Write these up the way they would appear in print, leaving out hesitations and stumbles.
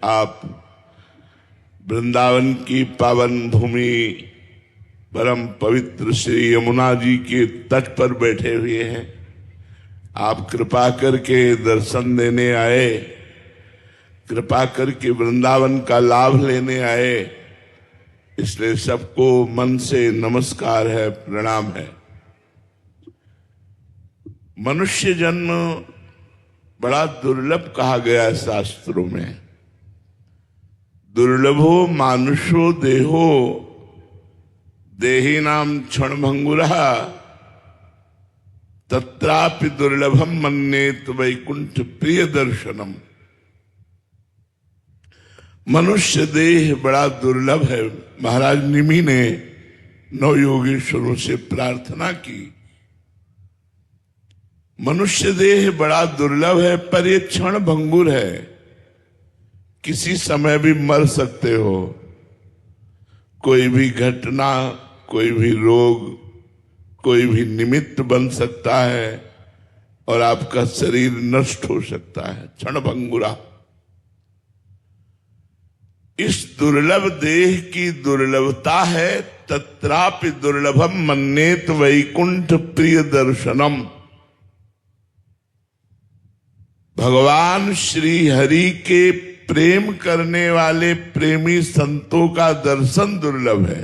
आप वृंदावन की पावन भूमि परम पवित्र श्री यमुना जी के तट पर बैठे हुए हैं। आप कृपा करके दर्शन देने आए, कृपा करके वृंदावन का लाभ लेने आए, इसलिए सबको मन से नमस्कार है, प्रणाम है। मनुष्य जन्म बड़ा दुर्लभ कहा गया है शास्त्रों में। दुर्लभो मानुषो देहो देही नाम क्षण भंगुरा तत्रापि दुर्लभम मन्येत वैकुंठ प्रिय दर्शनम। मनुष्य देह बड़ा दुर्लभ है। महाराज निमि ने नौ योगेश्वरों से प्रार्थना की, मनुष्य देह बड़ा दुर्लभ है, पर ये क्षण भंगुर है, किसी समय भी मर सकते हो। कोई भी घटना, कोई भी रोग, कोई भी निमित्त बन सकता है और आपका शरीर नष्ट हो सकता है। क्षण भंगुरा। इस दुर्लभ देह की दुर्लभता है। तत्रापि दुर्लभम मन्येत वैकुंठ प्रिय दर्शनम। भगवान श्री हरि के प्रेम करने वाले प्रेमी संतों का दर्शन दुर्लभ है।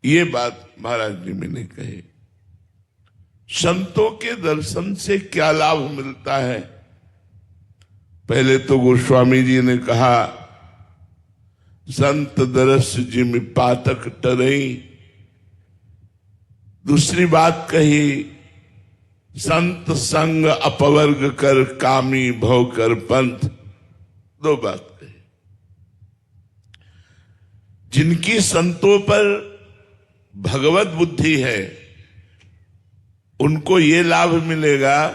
ये बात महाराज जी मैंने कही। संतों के दर्शन से क्या लाभ मिलता है? पहले तो गोस्वामी जी ने कहा, संत दरस जिम पातक टरई। दूसरी बात कही, संत संग अपवर्ग कर कामी भव कर पंथ। दो बात कही। जिनकी संतों पर भगवत बुद्धि है उनको ये लाभ मिलेगा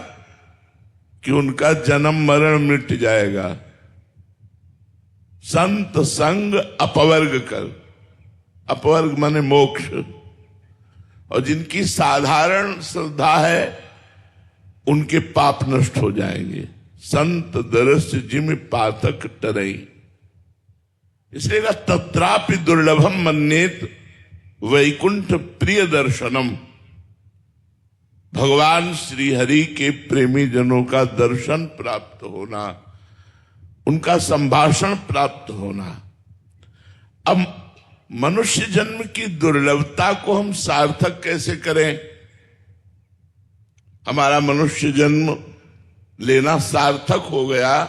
कि उनका जन्म मरण मिट जाएगा। संत संग अपवर्ग कर, अपवर्ग माने मोक्ष। और जिनकी साधारण श्रद्धा है उनके पाप नष्ट हो जाएंगे। संत दरस जिम पातक टरई। इसलिए कहा तत्रापि दुर्लभम मन्येत वैकुंठ प्रिय दर्शनम। भगवान श्री हरि के प्रेमी जनों का दर्शन प्राप्त होना, उनका संभाषण प्राप्त होना। अब मनुष्य जन्म की दुर्लभता को हम सार्थक कैसे करें? हमारा मनुष्य जन्म लेना सार्थक हो गया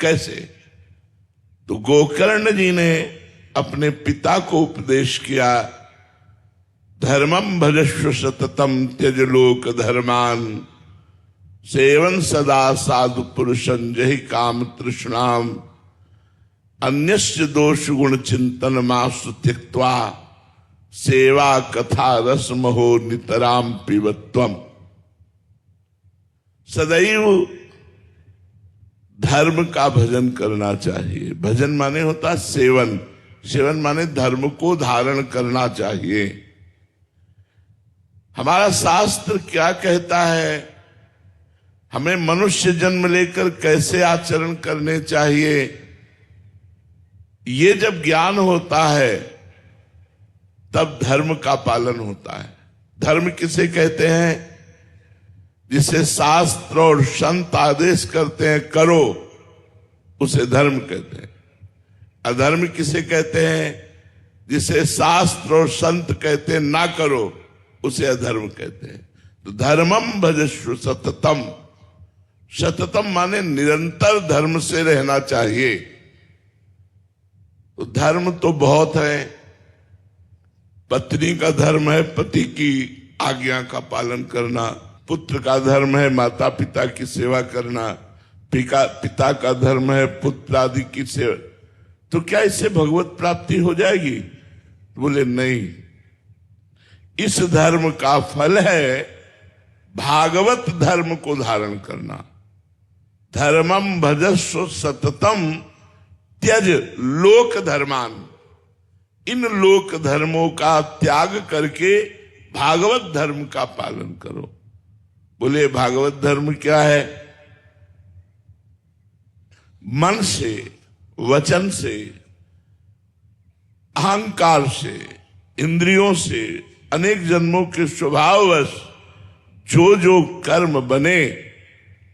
कैसे? तो गोकर्ण जी ने अपने पिता को उपदेश किया, धर्मम भजस्व सततम त्यज लोक धर्मान सेवन सदा साधु पुरुषं जहि काम तृष्णाम अन्यस्य दोष गुण चिंतन मासु त्यक्त्वा सेवा कथा रस महो नितराम पिबत्वम। सदैव धर्म का भजन करना चाहिए। भजन माने होता सेवन, सेवन माने धर्म को धारण करना चाहिए। हमारा शास्त्र क्या कहता है, हमें मनुष्य जन्म लेकर कैसे आचरण करने चाहिए, ये जब ज्ञान होता है तब धर्म का पालन होता है। धर्म किसे कहते हैं? जिसे शास्त्र और संत आदेश करते हैं करो, उसे धर्म कहते हैं। अधर्म किसे कहते हैं? जिसे शास्त्र और संत कहते हैं ना करो, उसे अधर्म कहते हैं। तो धर्मम भजस्व सततम। सततम माने निरंतर धर्म से रहना चाहिए। तो धर्म तो बहुत है। पत्नी का धर्म है पति की आज्ञा का पालन करना, पुत्र का धर्म है माता पिता की सेवा करना, पिता का धर्म है पुत्र आदि की सेवा। तो क्या इससे भगवत प्राप्ति हो जाएगी? बोले नहीं, इस धर्म का फल है भागवत धर्म को धारण करना। धर्मम भजस्व सततम त्यज लोक धर्मान। इन लोक धर्मों का त्याग करके भागवत धर्म का पालन करो। बोले भागवत धर्म क्या है? मन से, वचन से, अहंकार से, इंद्रियों से, अनेक जन्मों के स्वभाववश जो जो कर्म बने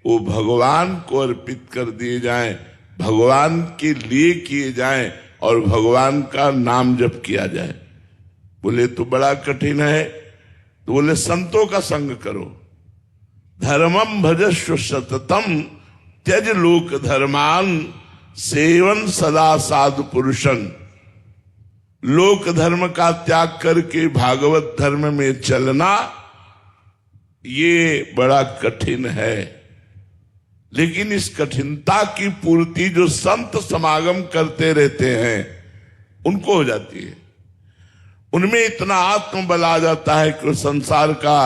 वो भगवान को अर्पित कर दिए जाएं, भगवान के लिए किए जाएं और भगवान का नाम जप किया जाए। बोले तो बड़ा कठिन है, तो बोले संतों का संग करो। धर्मम भजस्व सततम त्यज लोक धर्मान सेवन सदा साधु पुरुषन। लोक धर्म का त्याग करके भागवत धर्म में चलना ये बड़ा कठिन है, लेकिन इस कठिनता की पूर्ति जो संत समागम करते रहते हैं उनको हो जाती है। उनमें इतना आत्मबल आ जाता है कि संसार का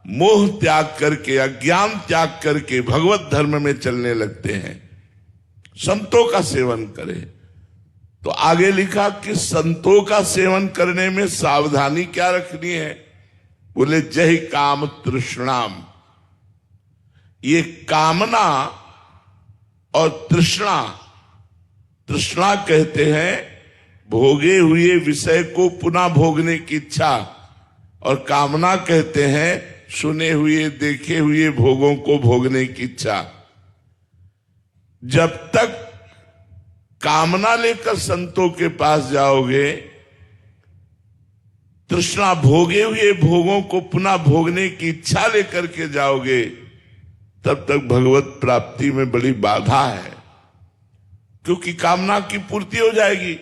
मोह त्याग करके, अज्ञान त्याग करके भगवत धर्म में चलने लगते हैं। संतों का सेवन करें। तो आगे लिखा कि संतों का सेवन करने में सावधानी क्या रखनी है? बोले जय काम तृष्णाम। ये कामना और तृष्णा, तृष्णा कहते हैं भोगे हुए विषय को पुनः भोगने की इच्छा, और कामना कहते हैं सुने हुए देखे हुए भोगों को भोगने की इच्छा। जब तक कामना लेकर संतों के पास जाओगे, तृष्णा भोगे हुए भोगों को पुनः भोगने की इच्छा लेकर के जाओगे, तब तक भगवत प्राप्ति में बड़ी बाधा है, क्योंकि कामना की पूर्ति हो जाएगी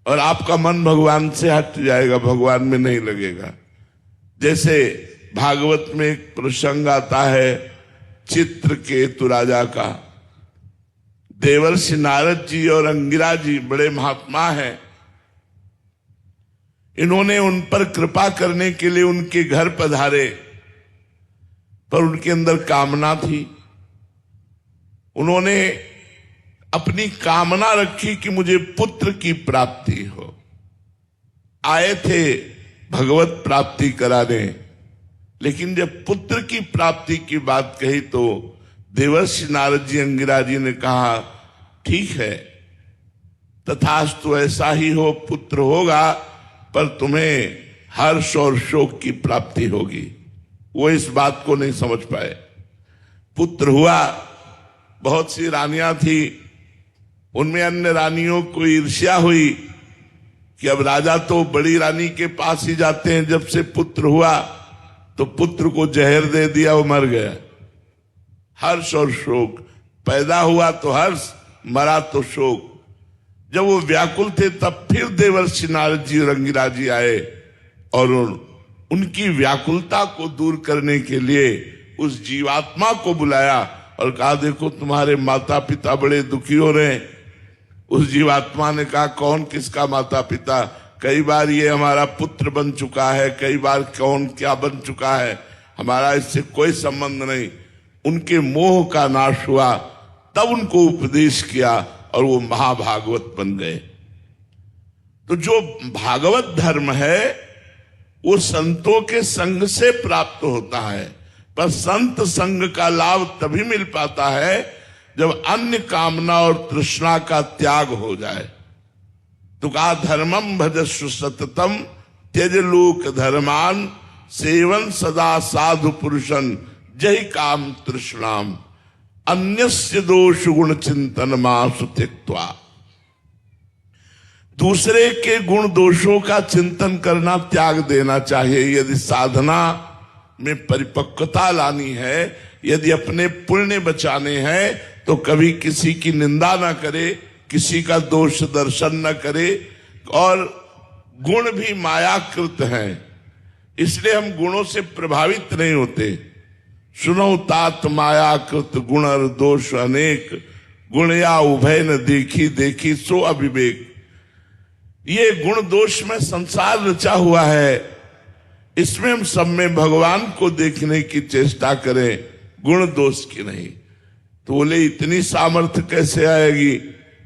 और आपका मन भगवान से हट जाएगा, भगवान में नहीं लगेगा। जैसे भागवत में एक प्रसंग आता है चित्रकेतु राजा का। देवर्षि नारद जी और अंगिरा जी बड़े महात्मा हैं। इन्होंने उन पर कृपा करने के लिए उनके घर पधारे, पर उनके अंदर कामना थी। उन्होंने अपनी कामना रखी कि मुझे पुत्र की प्राप्ति हो। आए थे भगवत प्राप्ति कराने, लेकिन जब पुत्र की प्राप्ति की बात कही तो देवर्षि नारद जी अंगिरा जी ने कहा ठीक है, तथास्तु ऐसा ही हो, पुत्र होगा, पर तुम्हें हर्ष और शोक की प्राप्ति होगी। वो इस बात को नहीं समझ पाए। पुत्र हुआ, बहुत सी रानियां थी, उनमें अन्य रानियों को ईर्ष्या हुई कि अब राजा तो बड़ी रानी के पास ही जाते हैं। जब से पुत्र हुआ तो पुत्र को जहर दे दिया, वो मर गया। हर्ष और शोक, पैदा हुआ तो हर्ष, मरा तो शोक। जब वो व्याकुल थे तब फिर देवर्षि नारद जी और अंगिरा जी आए और उनकी व्याकुलता को दूर करने के लिए उस जीवात्मा को बुलाया और कहा देखो तुम्हारे माता पिता बड़े दुखी हो रहे हैं। उस जीवात्मा ने कहा कौन किसका माता पिता? कई बार ये हमारा पुत्र बन चुका है, कई बार कौन क्या बन चुका है, हमारा इससे कोई संबंध नहीं। उनके मोह का नाश हुआ, तब उनको उपदेश किया और वो महाभागवत बन गए। तो जो भागवत धर्म है वो संतों के संग से प्राप्त होता है, पर संत संग का लाभ तभी मिल पाता है जब अन्य कामना और तृष्णा का त्याग हो जाए। तो कहा धर्मम भजस्व सततम त्यज लोक धर्मान सेवन सदा साधु पुरुषन जय काम तृष्णाम अन्यस्य दोष गुण चिंतन मासु त्यक्त्वा। दूसरे के गुण दोषों का चिंतन करना त्याग देना चाहिए। यदि साधना में परिपक्वता लानी है, यदि अपने पुण्य बचाने हैं, तो कभी किसी की निंदा ना करे, किसी का दोष दर्शन न करे। और गुण भी मायाकृत हैं, इसलिए हम गुणों से प्रभावित नहीं होते। सुनो तात मायाकृत गुण दोष अनेक, गुण या उभय न देखी देखी सो अविवेक। ये गुण दोष में संसार रचा हुआ है, इसमें हम सब में भगवान को देखने की चेष्टा करें, गुण दोष की नहीं। तो बोले इतनी सामर्थ्य कैसे आएगी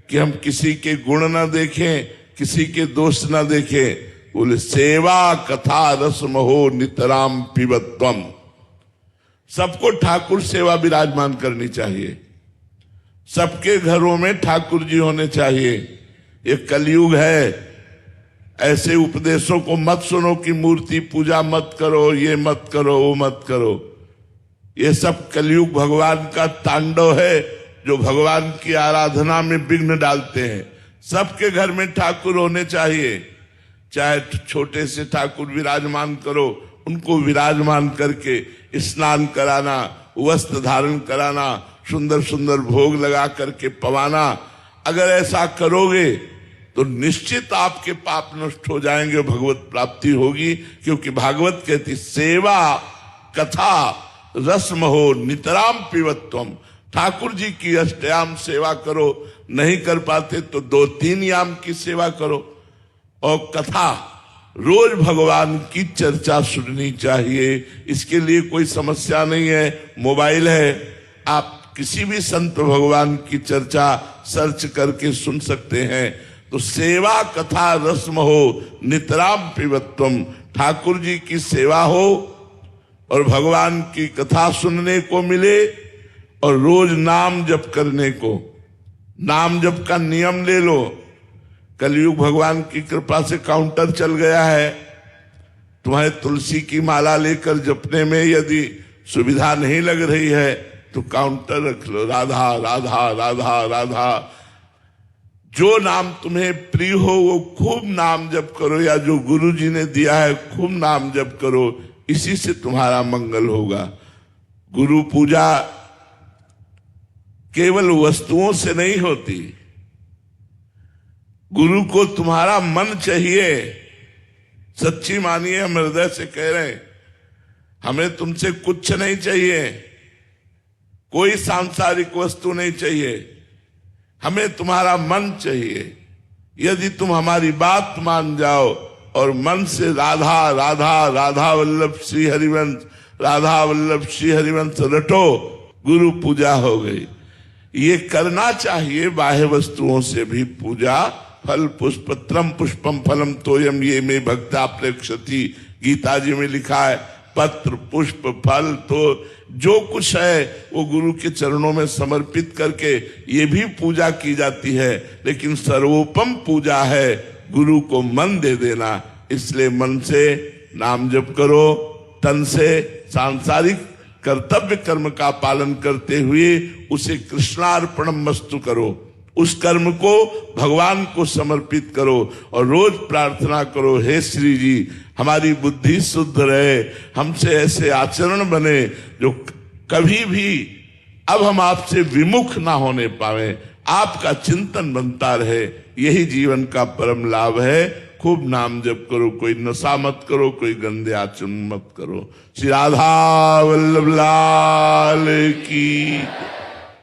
कि हम किसी के गुण ना देखें, किसी के दोष ना देखें? बोले सेवा कथा रस महो नितराम पिबत्वम। सबको ठाकुर सेवा विराजमान करनी चाहिए, सबके घरों में ठाकुर जी होने चाहिए। ये कलयुग है। ऐसे उपदेशों को मत सुनो कि मूर्ति पूजा मत करो, ये मत करो, वो मत करो। ये सब कलयुग भगवान का तांडव है जो भगवान की आराधना में विघ्न डालते हैं। सबके घर में ठाकुर होने चाहिए। चाहे छोटे से ठाकुर विराजमान करो, उनको विराजमान करके स्नान कराना, वस्त्र धारण कराना, सुंदर सुंदर भोग लगा करके पवाना। अगर ऐसा करोगे तो निश्चित आपके पाप नष्ट हो जाएंगे, भगवत प्राप्ति होगी। क्योंकि भागवत कहती सेवा कथा रस्म हो नितराम पिबत्वम। ठाकुर जी की अष्टयाम सेवा करो, नहीं कर पाते तो 2-3 याम की सेवा करो। और कथा रोज भगवान की चर्चा सुननी चाहिए। इसके लिए कोई समस्या नहीं है, मोबाइल है, आप किसी भी संत भगवान की चर्चा सर्च करके सुन सकते हैं। तो सेवा कथा रस्म हो नितराम पिबत्वम। ठाकुर जी की सेवा हो और भगवान की कथा सुनने को मिले और रोज नाम जप करने को। नाम जप का नियम ले लो। कलयुग भगवान की कृपा से काउंटर चल गया है। तुम्हारे तुलसी की माला लेकर जपने में यदि सुविधा नहीं लग रही है तो काउंटर रख लो, राधा राधा राधा राधा। जो नाम तुम्हें प्रिय हो वो खूब नाम जप करो, या जो गुरु जी ने दिया है खूब नाम जप करो। इसी से तुम्हारा मंगल होगा। गुरु पूजा केवल वस्तुओं से नहीं होती। गुरु को तुम्हारा मन चाहिए। सच्ची मानिए, हम हृदय से कह रहे हैं, हमें तुमसे कुछ नहीं चाहिए, कोई सांसारिक वस्तु नहीं चाहिए, हमें तुम्हारा मन चाहिए। यदि तुम हमारी बात मान जाओ और मन से राधा राधा राधा वल्लभ श्री हरिवंश, राधा वल्लभ श्री हरिवंश रटो, गुरु पूजा हो गई। ये करना चाहिए। बाह्य वस्तुओं से भी पूजा। फल पुष्पत्रम पुष्पम फलम तोयम ये में भक्ता प्रेक्षति, गीता जी में लिखा है। पत्र पुष्प फल तो जो कुछ है वो गुरु के चरणों में समर्पित करके ये भी पूजा की जाती है। लेकिन सर्वोपम पूजा है गुरु को मन दे देना। इसलिए मन से नाम जप करो, तन से सांसारिक कर्तव्य कर्म का पालन करते हुए उसे कृष्णार्पणम वस्तु करो। उस कर्म को भगवान को समर्पित करो और रोज प्रार्थना करो, हे श्री जी हमारी बुद्धि शुद्ध रहे, हमसे ऐसे आचरण बने जो कभी भी अब हम आपसे विमुख ना होने पावे, आपका चिंतन बनता रहे। यही जीवन का परम लाभ है। खूब नाम जप करो, कोई नशा मत करो, कोई गंदे आचरण मत करो। श्री राधा वल्लभ लाल की।